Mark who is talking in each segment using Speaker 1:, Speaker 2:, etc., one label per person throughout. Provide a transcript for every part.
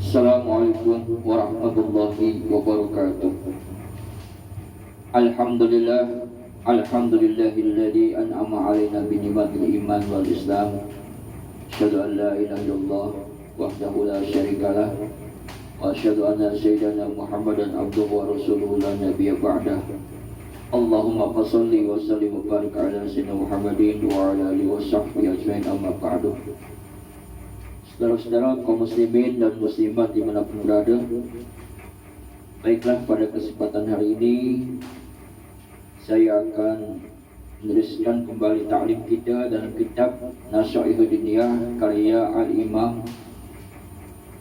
Speaker 1: Assalamualaikum warahmatullahi wabarakatuh. Alhamdulillah, alhamdulillahilladzi an'ama 'alaina bi ni'matil iman wal islam. Asyhadu an la ilaha illallah wahdahu la syarikalah wa asyhadu anna sayyidana Muhammadan abduhu wa rasuluhu la nabiyya ba'dah. Allahumma shalli wa sallim wa barik ala sayyidina Muhammadin wa ala alihi wa sahbihi ajmain, amma ba'du. Saudara-saudara kaum muslimin dan muslimat dimanapun berada, baiklah, pada kesempatan hari ini saya akan meneruskan kembali taklim kita dalam kitab Nasya'ihud Diniyah karya Al-Imam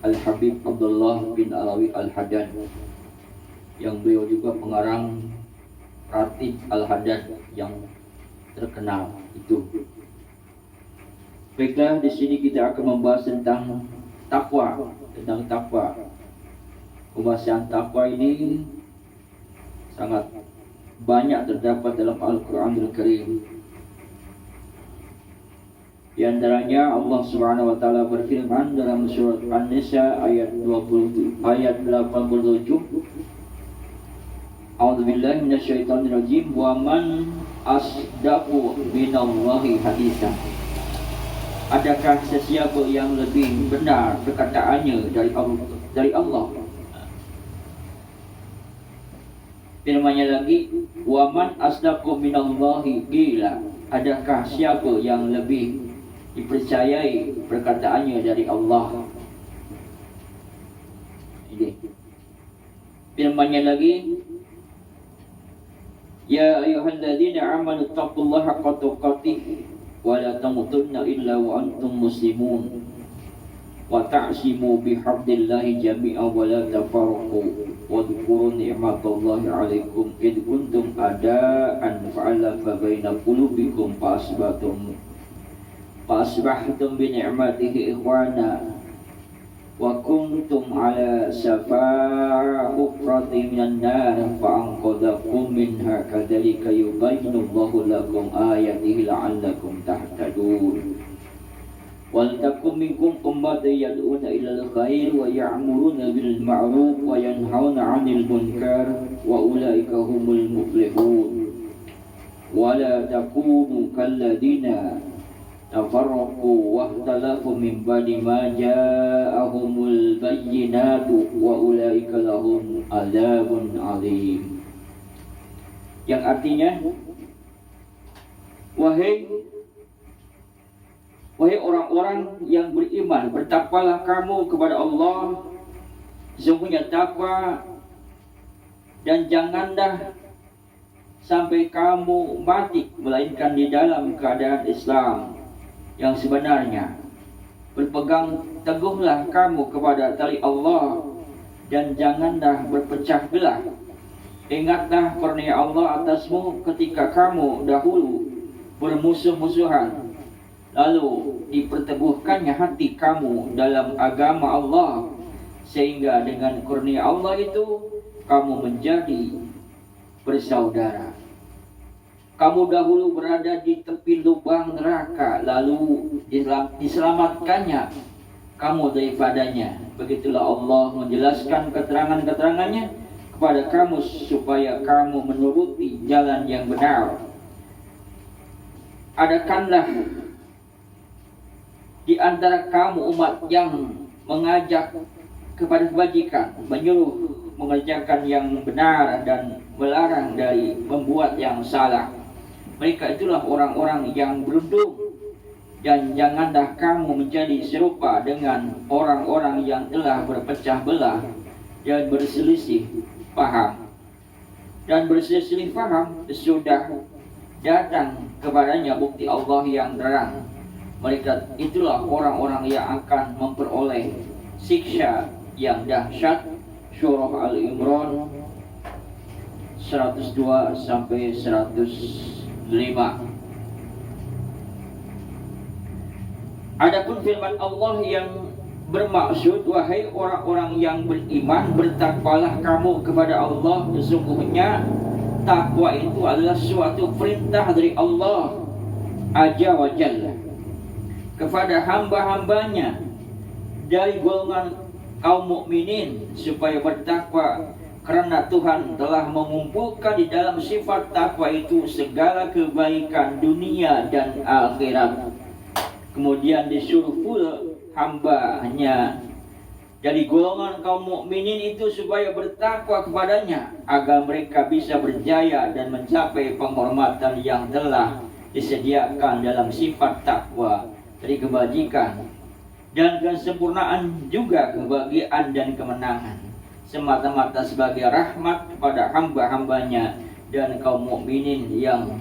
Speaker 1: Al-Habib Abdullah bin Alawi Al-Haddad, yang beliau juga pengarang Ratib Al-Haddad yang terkenal itu. Baiklah, di sini kita akan membahas tentang takwa, Pembahasan takwa ini sangat banyak terdapat dalam Al-Quranul Karim. Di antaranya Allah Subhanahu wa taala berfirman dalam surat An-Nisa ayat 87. A'udzubillahi minasyaitonirrajim. Wa man asdaqu minallahi haditsan. Adakah sesiapa yang lebih benar perkataannya dari Allah? Firman-Nya lagi, wa man asdaqu minallahi qila. Adakah siapa yang lebih dipercayai perkataannya dari Allah? Ini. Firman-Nya lagi, ya ayyuhalladzina amanu taqullaha haqqa tuqatih wa la tamutunna illa wa antum muslimun wa ta'simu bihablillahi jami'an wa la tafarraqu wa dhkuru ni'matallahi 'alaikum id kuntum ada'an fa'alafa baina qulubikum fa'asbahtum bi ni'matihi ikhwana wa kuntum ala safa hufratin minan nar fa'anqadhakum minha kadzalika yubayyinu Allahu lakum ayatihi la'allakum tahtadun. Wal takum minkum ummatun yad'una ilal khair wa ya'muruna bil ma'ruf wa yanhauna 'anil munkar wa ulaika humul muflihun. Wa la takunu kalladzina tafarraqu wa ikhtalafu min ba'di ma ja'ahumul bayyinatu wa ulaika lahum adzabun 'adzim. Yang artinya, wahai orang-orang yang beriman, bertakwalah kamu kepada Allah sesungguhnya takwa, dan janganlah sampai kamu mati melainkan di dalam keadaan Islam yang sebenarnya. Berpegang teguhlah kamu kepada tali Allah dan janganlah berpecah belah. Ingatlah karunia Allah atasmu ketika kamu dahulu bermusuh-musuhan, lalu diperteguhkannya hati kamu dalam agama Allah, sehingga dengan karunia Allah itu kamu menjadi bersaudara. Kamu dahulu berada di tepi lubang neraka, lalu diselamatkannya kamu daripadanya. Begitulah Allah menjelaskan keterangan-keterangannya kepada kamu supaya kamu menuruti jalan yang benar. Adakanlah di antara kamu umat yang mengajak kepada kebajikan, menyuruh mengerjakan yang benar dan melarang dari membuat yang salah. Mereka itulah orang-orang yang beruntung. Dan janganlah kamu menjadi serupa dengan orang-orang yang telah berpecah belah dan berselisih paham. Dan berselisih paham sesudah datang kepadanya bukti Allah yang terang. Mereka itulah orang-orang yang akan memperoleh siksa yang dahsyat. Surah Al-Imran 102 sampai 105. Adapun firman Allah yang bermaksud, wahai orang-orang yang beriman, bertakwalah kamu kepada Allah. Sesungguhnya takwa itu adalah suatu perintah dari Allah Azza wa Jalla kepada hamba-hambanya dari golongan kaum mukminin supaya bertakwa, karena Tuhan telah mengumpulkan di dalam sifat takwa itu segala kebaikan dunia dan akhirat. Kemudian disuruh pula hambanya dari golongan kaum mukminin itu supaya bertakwa kepadanya, agar mereka bisa berjaya dan mencapai penghormatan yang telah disediakan dalam sifat takwa dari kebajikan dan kesempurnaan, juga kebahagiaan dan kemenangan, semata-mata sebagai rahmat kepada hamba-hambanya dan kaum mukminin yang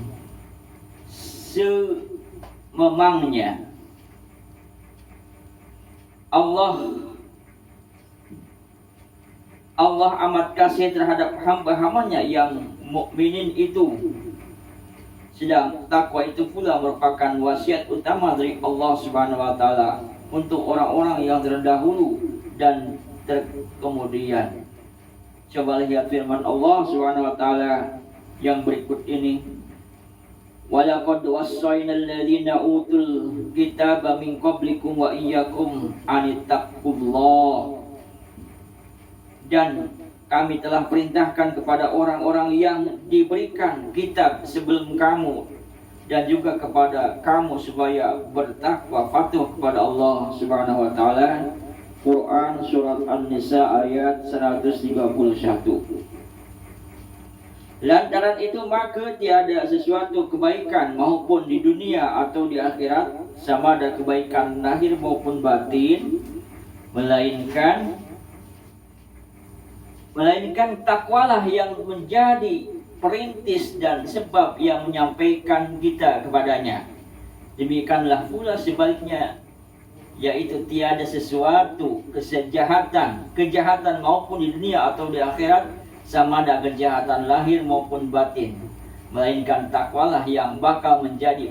Speaker 1: sememangnya. Allah amat kasih terhadap hamba-hambanya yang mukminin itu. Sedang takwa itu pula merupakan wasiat utama dari Allah Subhanahu wa taala untuk orang-orang yang terdahulu dan terkemudian. Coba lihat firman Allah Subhanahu wa taala yang berikut ini. Walaqad wassaynal ladzina utul kitaba min qablikum wa iyyakum anittaqullah. Dan kami telah perintahkan kepada orang-orang yang diberikan kitab sebelum kamu dan juga kepada kamu supaya bertakwa, patuh kepada Allah Subhanahu wa taala. Quran surat An-Nisa ayat 131. Lantaran itu maka tiada sesuatu kebaikan maupun di dunia atau di akhirat, sama ada kebaikan lahir maupun batin, melainkan takwalah yang menjadi perintis dan sebab yang menyampaikan kita kepadanya. Demikianlah pula sebaliknya, yaitu tiada sesuatu kejahatan maupun di dunia atau di akhirat, sama ada kejahatan lahir maupun batin, melainkan takwalah yang bakal menjadi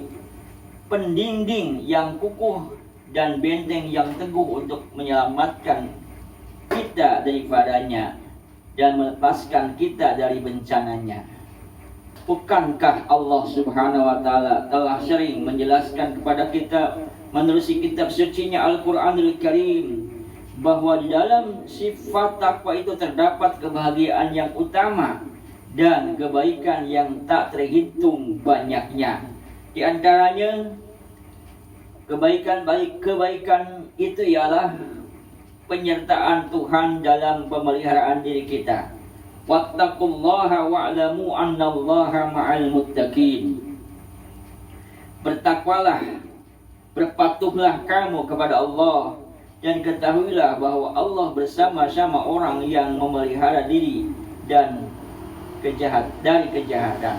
Speaker 1: pendinding yang kukuh dan benteng yang teguh untuk menyelamatkan kita daripadanya dan melepaskan kita dari bencananya. Bukankah Allah Subhanahu wa taala telah sering menjelaskan kepada kita menerusi kitab sucinya Al-Qur'anul Karim bahwa di dalam sifat takwa itu terdapat kebahagiaan yang utama dan kebaikan yang tak terhitung banyaknya. Di antaranya kebaikan itu ialah penyertaan Tuhan dalam pemeliharaan diri kita. Wattaqullaha wa'lamu annallaha ma'al muttaqin. Bertakwalah, berpatuhlah kamu kepada Allah, dan ketahuilah bahwa Allah bersama-sama orang yang memelihara diri dan dari kejahatan.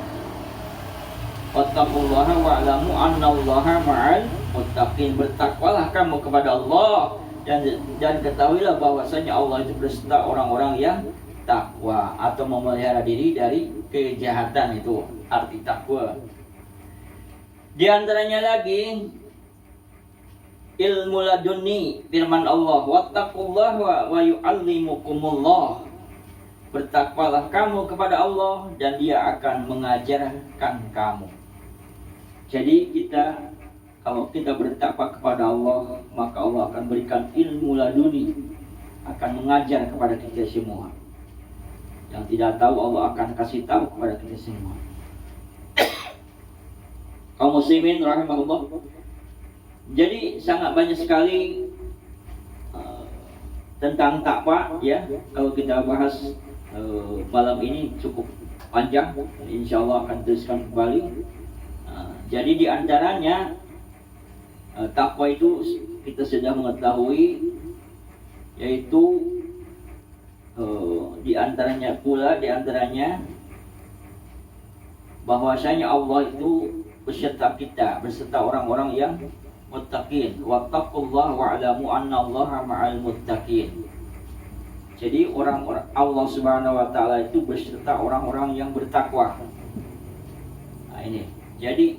Speaker 1: Wattaqullaha wa'lamu annallaha ma'al muttaqin. Bertakwalah kamu kepada Allah, dan ketahuilah bahwasanya Allah itu beserta orang-orang yang takwa atau memelihara diri dari kejahatan. Itu arti takwa. Di antaranya lagi ilmu laduni, firman Allah, wattaqullaha wa yu'allimukumullah. Bertakwalah kamu kepada Allah dan Dia akan mengajarkan kamu. Jadi kalau kita bertakwa kepada Allah, maka Allah akan berikan ilmu laduni, akan mengajar kepada kita semua. Yang tidak tahu Allah akan kasih tahu kepada kita semua. Kaum muslimin rahimahullah. Jadi sangat banyak sekali tentang takwa, ya. Kalau kita bahas malam ini cukup panjang, insyaallah akan teruskan kembali. Jadi di antaranya takwa itu kita sudah mengetahui, yaitu di antaranya bahwasanya Allah itu beserta kita, beserta orang-orang yang muttaqin. Wattaqullaha wa'lamu annallaha ma'al muttaqin. Jadi orang-orang Allah Subhanahu wa taala itu beserta orang-orang yang bertakwa. Nah ini. Jadi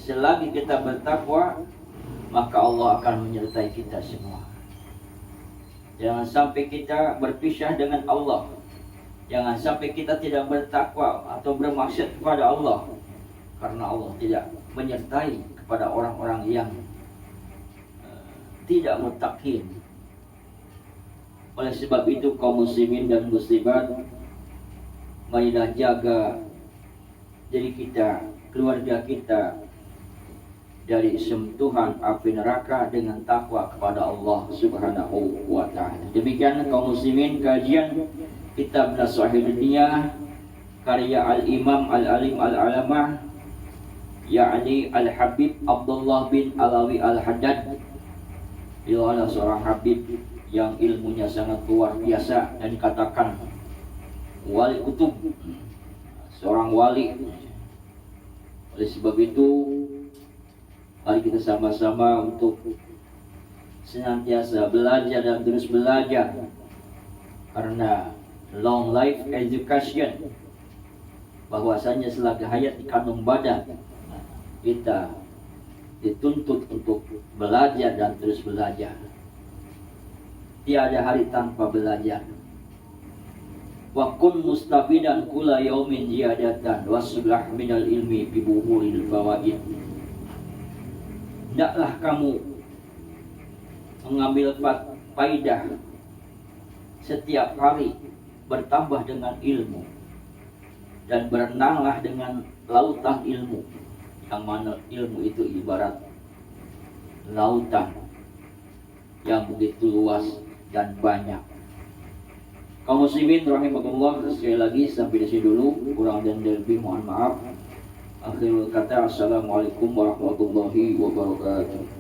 Speaker 1: selagi kita bertakwa, maka Allah akan menyertai kita semua. Jangan sampai kita berpisah dengan Allah. Jangan sampai kita tidak bertakwa atau bermaksud kepada Allah, karena Allah tidak menyertai kepada orang-orang yang tidak muttaqin. Oleh sebab itu kaum muslimin dan muslimat, marilah jaga diri kita, keluarga kita dari sentuhan api neraka dengan takwa kepada Allah Subhanahu wa taala. Demikian kaum muslimin, kajian kitab Nashihul Dunia karya Al-Imam Al-Alim Al-Alamah yakni Al-Habib Abdullah bin Alawi Al-Haddad. Beliau adalah seorang habib yang ilmunya sangat luar biasa dan dikatakan wali kutub, seorang wali. Oleh sebab itu, mari kita sama-sama untuk senantiasa belajar dan terus belajar, karena long life education, bahwasanya selagi hayat di kandung badan kita dituntut untuk belajar dan terus belajar. Tiada hari tanpa belajar. Wa kun mustafidan kula yaumin ziyadatan waslah minal ilmi bi buhuril fawaid. Hendaklah kamu mengambil faidah setiap hari, bertambah dengan ilmu, dan berenanglah dengan lautan ilmu, yang mana ilmu itu ibarat lautan yang begitu luas dan banyak. Kaum muslimin rahimakumullah, sekali lagi sampai di sini dulu, kurang dan lebih mohon maaf. Akhirul kata, assalamualaikum warahmatullahi wabarakatuh.